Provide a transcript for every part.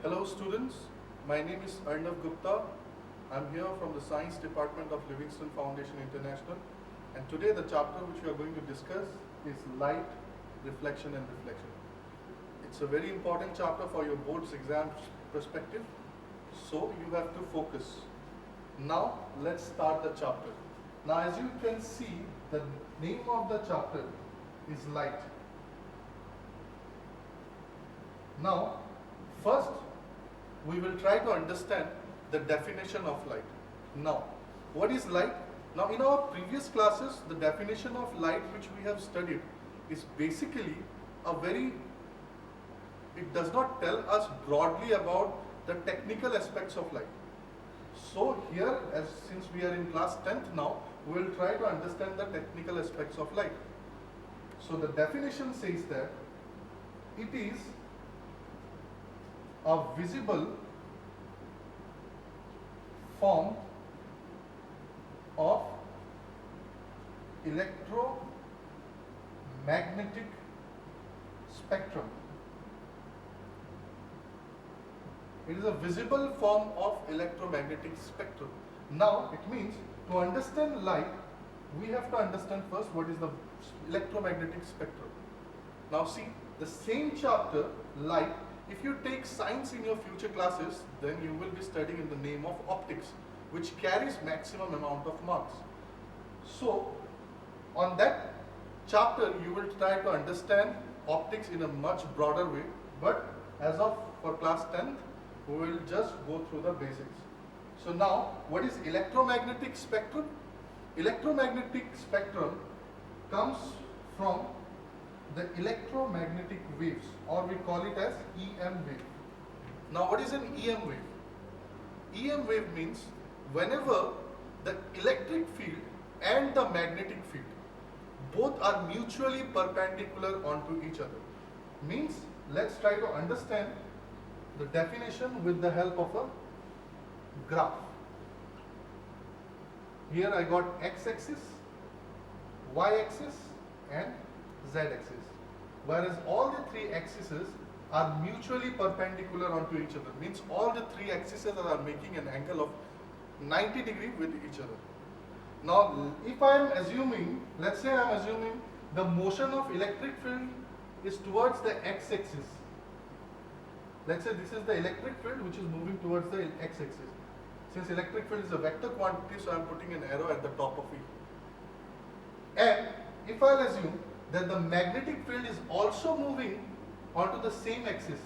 Hello students, my name is Arnav Gupta. I'm here from the Science Department of Livingston Foundation International, and today the chapter which we are going to discuss is light, reflection and reflection. It's a very important chapter for your board's exam perspective, so you have to focus. Now let's start the chapter. Now as you can see, the name of the chapter is light. Now first we will try to understand the definition of light. Now what is light? Now in our previous classes the definition of light which we have studied is basically it does not tell us broadly about the technical aspects of light. So here, since we are in class 10th now, we will try to understand the technical aspects of light. So the definition says that it is a visible form of electromagnetic spectrum. It is a visible form of electromagnetic spectrum. Now it means to understand light, we have to understand first what is the electromagnetic spectrum. Now see, the same chapter, light, if you take science in your future classes, then you will be studying in the name of optics, which carries maximum amount of marks. So on that chapter you will try to understand optics in a much broader way, but as of for class 10th we will just go through the basics. So now what is electromagnetic spectrum? Electromagnetic spectrum comes from the electromagnetic waves, or we call it as EM wave. Now what is an EM wave? EM wave means whenever the electric field and the magnetic field both are mutually perpendicular onto each other. Means let's try to understand the definition with the help of a graph. Here I got x-axis, y-axis and z-axis. Whereas all the three axes are mutually perpendicular onto each other. Means all the three axes are making an angle of 90 degrees with each other. Now if I am assuming, let's say I am assuming the motion of electric field is towards the x-axis. Let's say this is the electric field which is moving towards the x-axis. Since electric field is a vector quantity, so I am putting an arrow at the top of it. And if I assume that the magnetic field is also moving onto the same axis,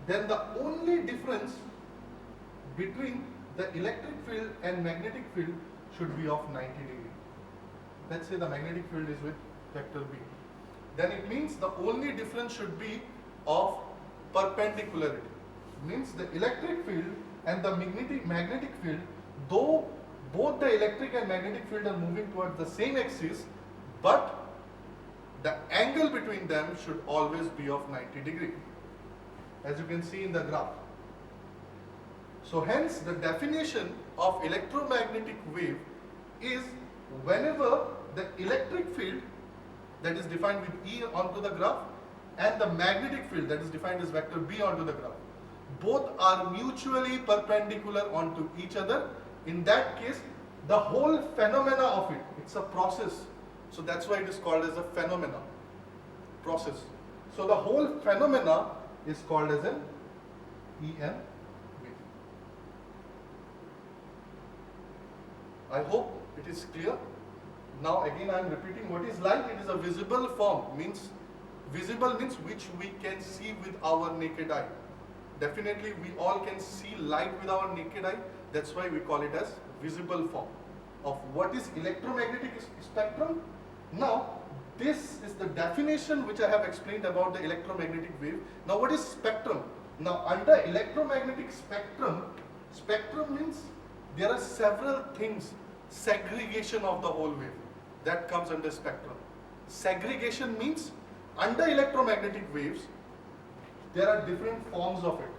then the only difference between the electric field and magnetic field should be of 90 degrees. Let's say the magnetic field is with vector B. Then it means the only difference should be of perpendicularity. Means the electric field and the magnetic field, though both the electric and magnetic field are moving towards the same axis, but the angle between them should always be of 90 degrees, as you can see in the graph. So hence the definition of electromagnetic wave is whenever the electric field that is defined with E onto the graph and the magnetic field that is defined as vector B onto the graph, both are mutually perpendicular onto each other. In that case, the whole phenomena of it, it's a process. So that's why it is called as a phenomena, process. So the whole phenomena is called as an EM wave. I hope it is clear. Now again I am repeating, what is light? It is a visible form. Visible means which we can see with our naked eye. Definitely we all can see light with our naked eye. That's why we call it as visible form of what is electromagnetic spectrum. Now this is the definition which I have explained about the electromagnetic wave. Now what is spectrum? Now under electromagnetic spectrum, spectrum means there are several things, segregation of the whole wave, that comes under spectrum. Segregation means under electromagnetic waves there are different forms of it.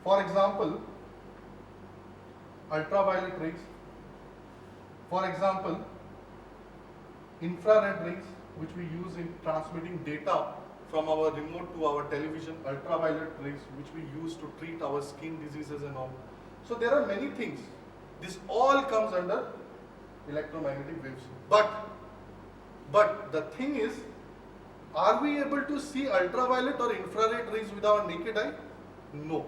For example, ultraviolet rays. For example, infrared rays, which we use in transmitting data from our remote to our television, ultraviolet rays, which we use to treat our skin diseases and all. So there are many things. This all comes under electromagnetic waves. But the thing is, are we able to see ultraviolet or infrared rays with our naked eye? No.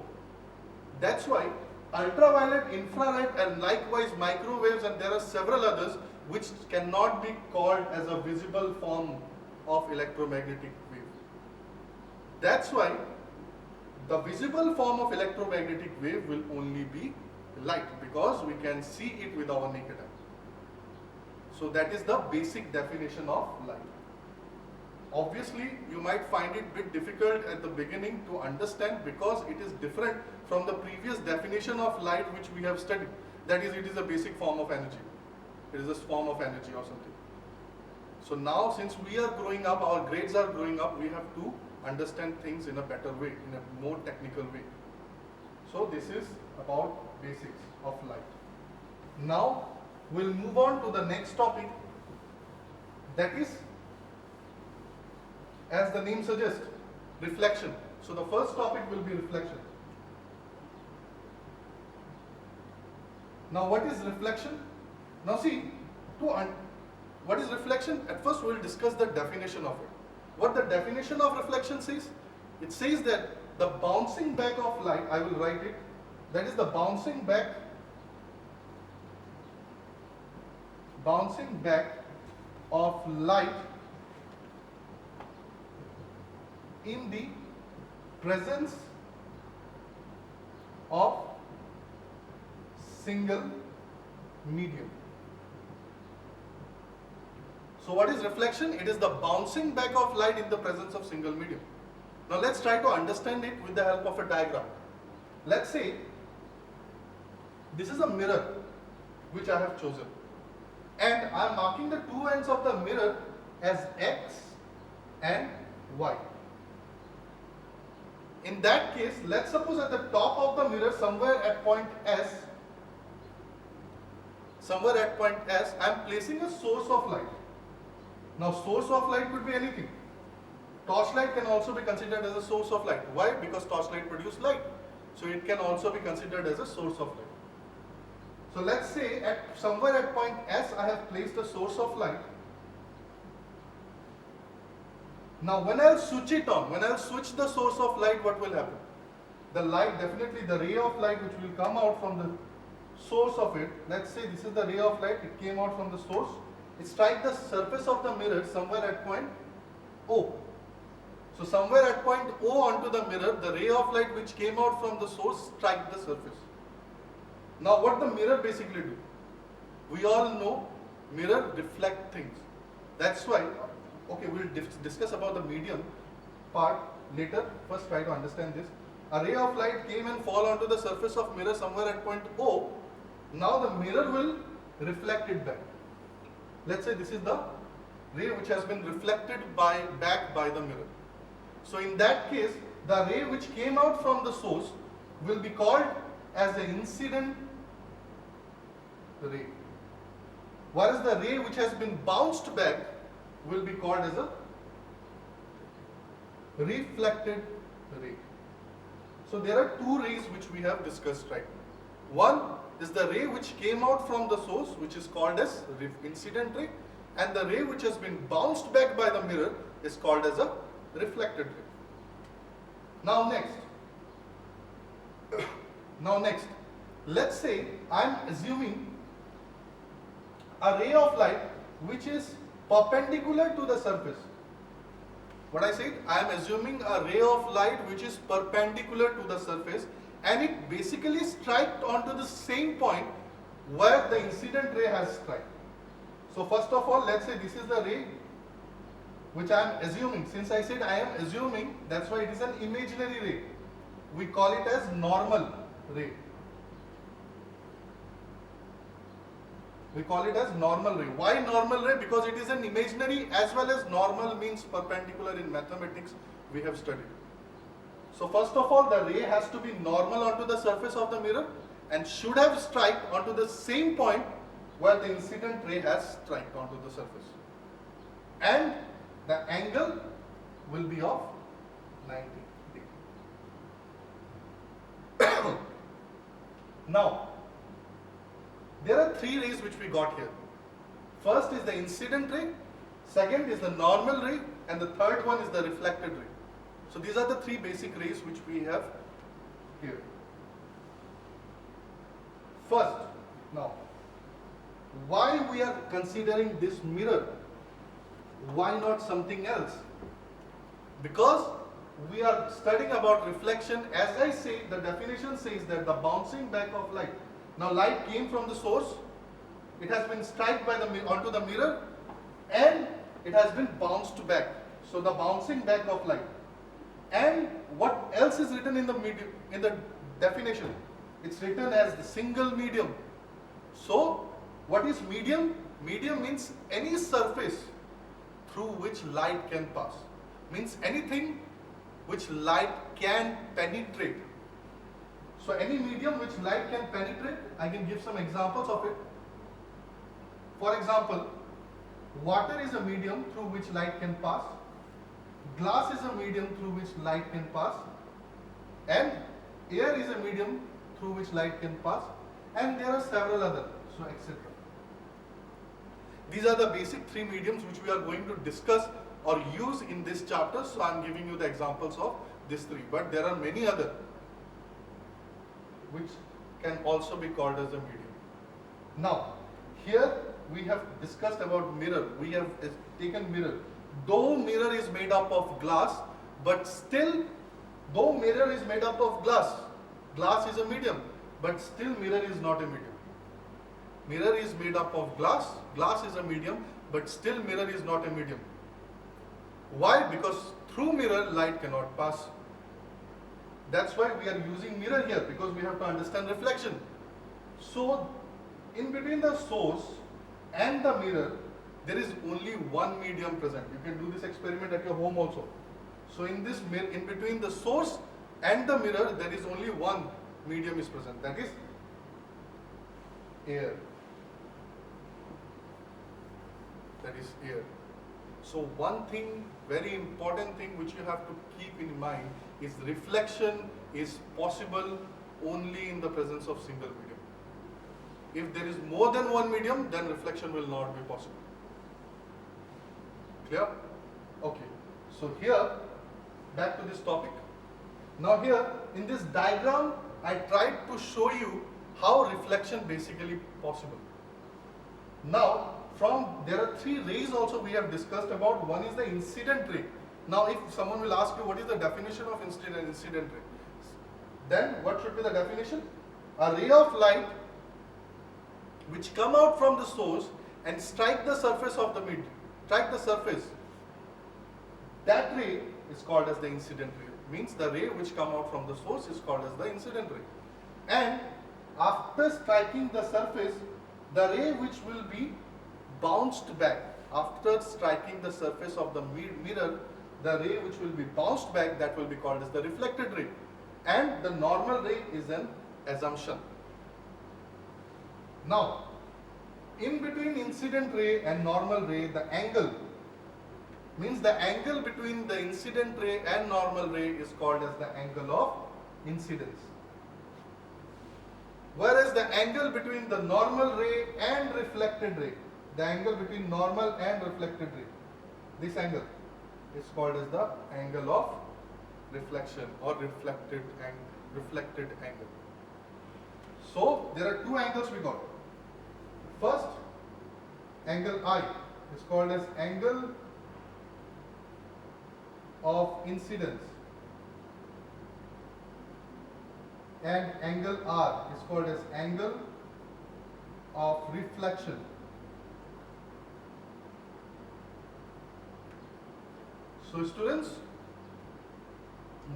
That's why ultraviolet, infrared, and likewise microwaves, and there are several others which cannot be called as a visible form of electromagnetic wave. That's why the visible form of electromagnetic wave will only be light, because we can see it with our naked eye. So that is the basic definition of light. Obviously, you might find it a bit difficult at the beginning to understand, because it is different from the previous definition of light which we have studied. That is, it is a basic form of energy. It is a form of energy or something. So now, since we are growing up, our grades are growing up, we have to understand things in a better way, in a more technical way. So this is about basics of light. Now, we'll move on to the next topic, that is, as the name suggests, reflection. So the first topic will be reflection. Now what is reflection? Now see, what is reflection? At first we will discuss the definition of it. What the definition of reflection says? It says that the bouncing back of light, I will write it, that is the bouncing back of light in the presence of single medium. So what is reflection? It is the bouncing back of light in the presence of single medium. Now let's try to understand it with the help of a diagram. Let's say this is a mirror which I have chosen, and I am marking the two ends of the mirror as X and Y. In that case, let's suppose at the top of the mirror, somewhere at point S, I am placing a source of light. Now source of light could be anything. Torchlight can also be considered as a source of light. Why? Because torchlight produces light. So it can also be considered as a source of light. So let's say somewhere at point S, I have placed a source of light. Now when I will switch it on, when I will switch the source of light, what will happen? The light, definitely the ray of light which will come out from the source of it, let's say this is the ray of light, it came out from the source, it strikes the surface of the mirror somewhere at point O. So somewhere at point O onto the mirror, the ray of light which came out from the source strike the surface. Now what the mirror basically do? We all know mirror reflect things. That's why, okay, we'll discuss about the medium part later. First try to understand this. A ray of light came and fall onto the surface of mirror somewhere at point O. Now the mirror will reflect it back. Let's say this is the ray which has been reflected back by the mirror. So in that case, the ray which came out from the source will be called as the incident ray. Whereas the ray which has been bounced back will be called as a reflected ray. So there are two rays which we have discussed right now. One is the ray which came out from the source, which is called as incident ray, and the ray which has been bounced back by the mirror is called as a reflected ray. Now next, let's say I am assuming a ray of light which is perpendicular to the surface. What I said, I am assuming a ray of light which is perpendicular to the surface, and it basically striked onto the same point where the incident ray has struck. So first of all, let's say this is the ray which I am assuming. Since I said I am assuming, that's why it is an imaginary ray. We call it as normal ray. We call it as normal ray. Why normal ray? Because it is an imaginary, as well as normal means perpendicular in mathematics we have studied. So first of all, the ray has to be normal onto the surface of the mirror and should have struck onto the same point where the incident ray has struck onto the surface. And the angle will be of 90 degree. Now, there are three rays which we got here. First is the incident ray, second is the normal ray, and the third one is the reflected ray. So these are the three basic rays which we have here. First, now, why we are considering this mirror? Why not something else? Because we are studying about reflection. As I say, the definition says that the bouncing back of light. Now light came from the source, it has been struck by onto the mirror, and it has been bounced back. So the bouncing back of light. And what else is written in the medium, in the definition? It's written as the single medium. So what is medium? Medium means any surface through which light can pass. Means anything which light can penetrate. So any medium which light can penetrate, I can give some examples of it. For example, water is a medium through which light can pass. Glass is a medium through which light can pass. And air is a medium through which light can pass. And there are several other, so etc. These are the basic three mediums which we are going to discuss or use in this chapter. So I am giving you the examples of these three. But there are many other which can also be called as a medium. Now, here we have discussed about mirror. We have taken mirror. Though mirror is made up of glass, but still, though mirror is made up of glass, glass is a medium, but still mirror is not a medium. Mirror is made up of glass, glass is a medium, but still mirror is not a medium. Why? Because through mirror light cannot pass. That's why we are using mirror here, because we have to understand reflection. So, in between the source and the mirror, there is only one medium present. You can do this experiment at your home also. So in this mirror, in between the source and the mirror, there is only one medium is present. That is air. That is air. So one thing, very important thing which you have to keep in mind is reflection is possible only in the presence of single medium. If there is more than one medium, then reflection will not be possible. Clear? Okay. So here, back to this topic. Now here, in this diagram, I tried to show you how reflection basically possible. Now, there are three rays also we have discussed about. One is the incident ray. Now, if someone will ask you what is the definition of incident ray, then what should be the definition? A ray of light which come out from the source and strike the surface of the medium. Strike the surface. That ray is called as the incident ray. Means the ray which come out from the source is called as the incident ray. And after striking the surface, the ray which will be bounced back, after striking the surface of the mirror, the ray which will be bounced back, that will be called as the reflected ray. And the normal ray is an assumption. Now, in between incident ray and normal ray, the angle, means the angle between the incident ray and normal ray is called as the angle of incidence. Whereas the angle between the normal ray and reflected ray, the angle between normal and reflected ray, this angle is called as the angle of reflection or reflected angle. So there are two angles we got. First, angle I is called as angle of incidence, and angle R is called as angle of reflection. So students,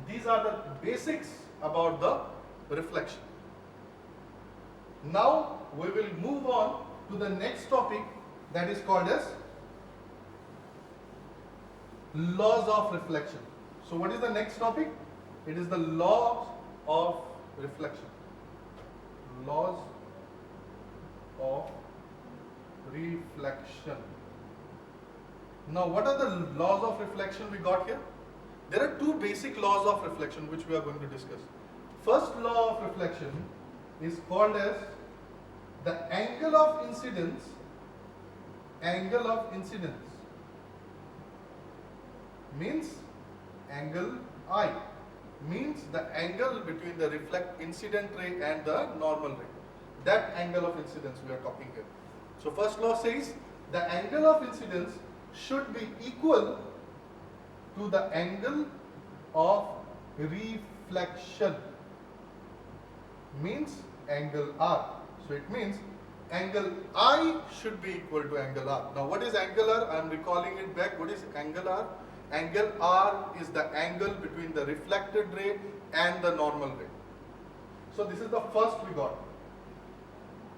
these are the basics about the reflection. Now we will move on to the next topic, that is called as laws of reflection. So what is the next topic? It is the laws of reflection. Laws of reflection. Now what are the laws of reflection we got here? There are two basic laws of reflection which we are going to discuss. First law of reflection is called as the angle of incidence. Angle of incidence means angle I, means the angle between the incident ray and the normal ray. That angle of incidence we are talking here. So first law says the angle of incidence should be equal to the angle of reflection, means angle R. So it means angle I should be equal to angle R. Now what is angle R? I am recalling it back. What is angle R? Angle R is the angle between the reflected ray and the normal ray. So this is the first we got.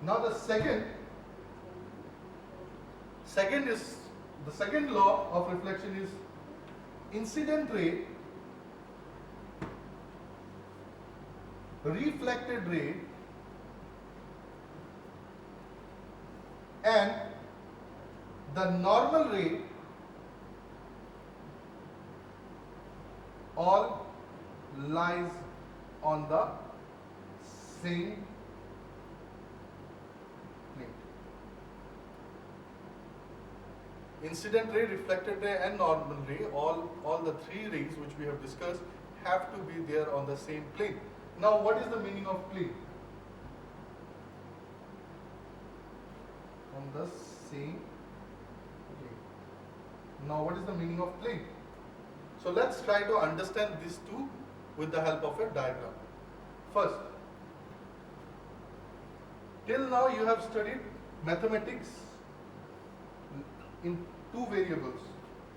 Now the second law of reflection is incident ray, reflected ray and the normal ray all lies on the same plane. Incident ray, reflected ray and normal ray, all the three rays which we have discussed have to be there on the same plane. Now what is the meaning of plane? On the same plane. Now what is the meaning of plane? So let's try to understand these two with the help of a diagram. First, till now you have studied mathematics in two variables.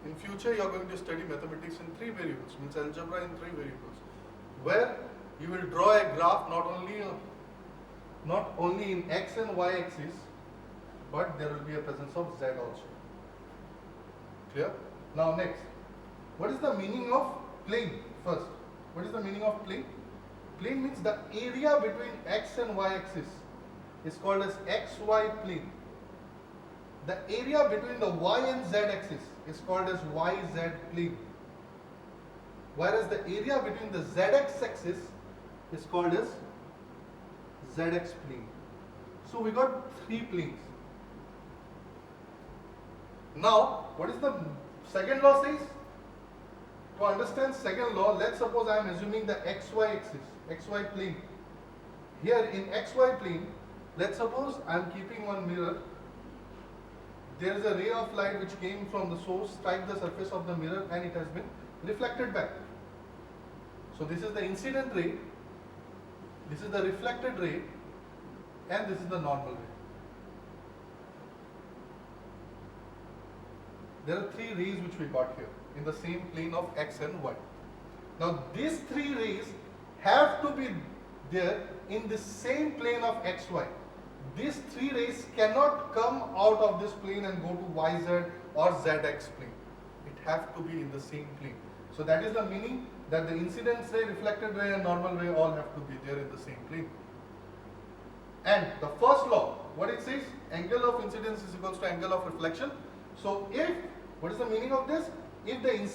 In future you are going to study mathematics in three variables, means algebra in three variables, where you will draw a graph not only in x and y axis, but there will be a presence of z also. Clear? Now next, what is the meaning of plane? First, what is the meaning of plane? Plane means the area between x and y axis is called as xy plane. The area between the y and z axis is called as yz plane. Whereas the area between the zx axis is called as zx plane. So we got three planes. Now, what is the second law says? To understand second law, let's suppose I am assuming the xy axis, xy plane. Here in xy plane, let's suppose I am keeping one mirror. There is a ray of light which came from the source, strike the surface of the mirror and it has been reflected back. So this is the incident ray, this is the reflected ray and this is the normal ray. There are three rays which we got here in the same plane of x and y. Now these three rays have to be there in the same plane of xy. These three rays cannot come out of this plane and go to yz or zx plane. It has to be in the same plane. So that is the meaning that the incident ray, reflected ray and normal ray all have to be there in the same plane. And the first law, what it says? Angle of incidence is equals to angle of reflection. So if, what is the meaning of this? If the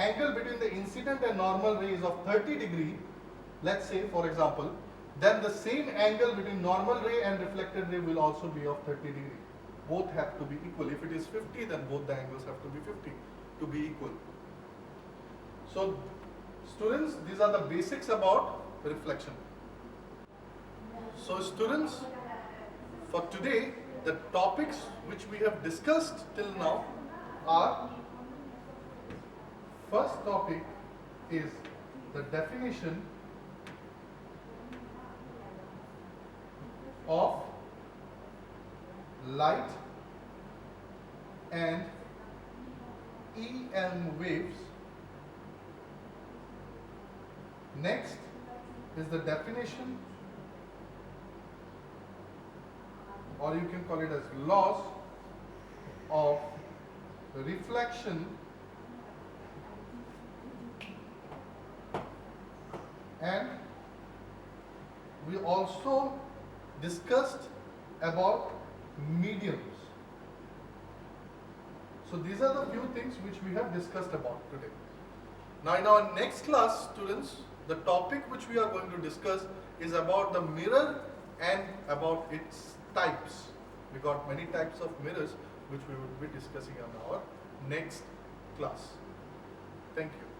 angle between the incident and normal ray is of 30 degree, let's say for example, then the same angle between normal ray and reflected ray will also be of 30 degree. Both have to be equal. If it is 50, then both the angles have to be 50 to be equal. So students, these are the basics about reflection. So students, for today, the topics which we have discussed till now are, first topic is the definition of light and EM waves. Next is the definition, or you can call it as laws of reflection and we also discussed about mediums. So these are the few things which we have discussed about today. Now in our next class, students, the topic which we are going to discuss is about the mirror and about its types. We got many types of mirrors which we will be discussing on our next class. Thank you.